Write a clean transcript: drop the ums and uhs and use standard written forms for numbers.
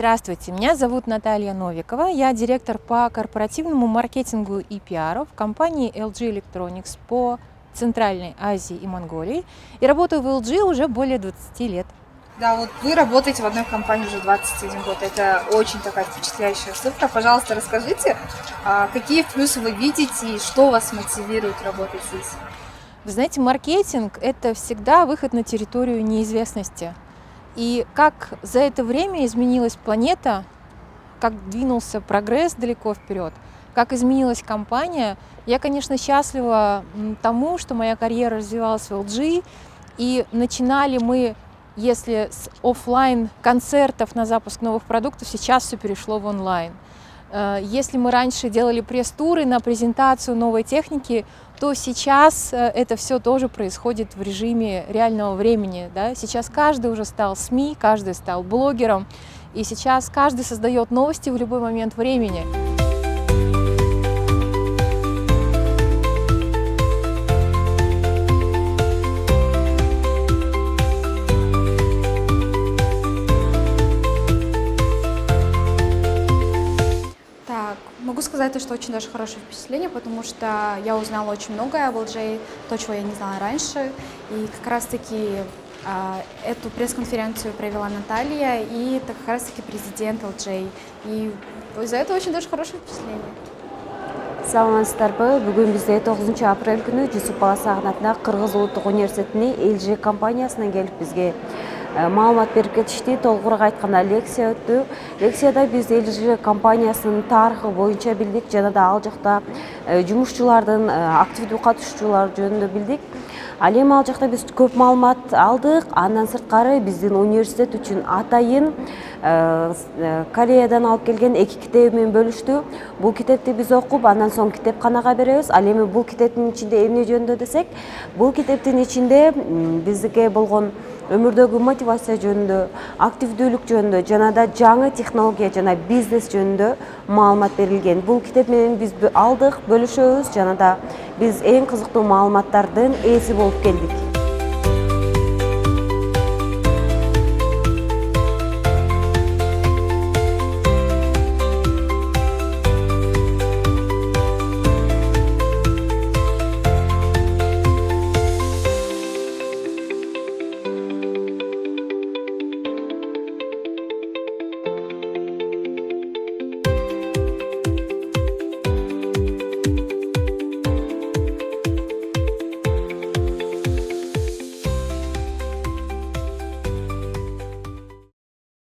Здравствуйте, меня зовут Наталья Новикова, я директор по корпоративному маркетингу и пиару в компании LG Electronics по Центральной Азии и Монголии и работаю в LG уже более 20 лет. Да, вот вы работаете в одной компании уже 21 год. Это очень такая впечатляющая цифра. Пожалуйста, расскажите, какие плюсы вы видите и что вас мотивирует работать здесь? Вы знаете, маркетинг – это всегда выход на территорию неизвестности. И как за это время изменилась планета, как двинулся прогресс далеко вперед, как изменилась компания. Я, конечно, счастлива тому, что моя карьера развивалась в LG, и начинали мы, если с офлайн концертов на запуск новых продуктов, сейчас все перешло в онлайн. Если мы раньше делали пресс-туры на презентацию новой техники, то сейчас это все тоже происходит в режиме реального времени. Да? Сейчас каждый уже стал СМИ, каждый стал блогером, и сейчас каждый создает новости в любой момент времени. Могу сказать, что очень даже хорошее впечатление, потому что я узнала очень многое об LG, то, чего я не знала раньше. И как раз-таки эту пресс-конференцию провела Наталья, и это как раз-таки президент LG. И из-за этого очень даже хорошее впечатление. Саламатсыздарбы. Бүгін бізде 9 апрель күні Жүсіп Баласағын атындағы Қырғыз ұлттық университетіне LG компаниясынан келіп бізге маалымат беріп кетишти. Толығырақ айтканда лекция өттү. Лекцияда биз LG компаниясынын тарыхы боюнча билдик, жана да ал жакта жумушчулардын активдүү катышуучулары жөнүндө билдик. Ал эми ал жакта биз көп маалымат алдык. Андан сырткары биздин университет үчүн атайын Кореядан алып келген 2 китеби менен бөлүштү. Бул китепти биз окуп, андан соң китепканага беребиз. Ал эми бул китептин ичинде эмне жөнүндө десек, бул китептин ичинде бизге болгон өмүрдөгү мотивация жөнүндө, активдүүлүк жөнүндө, жана да жаңы технология жана бизнес жөнүндө маалымат берилген. Бул китеп менен биз алдык, бөлүшөбүз, жана да биз эң кызыктуу маалыматтардын ээси болуп келдик.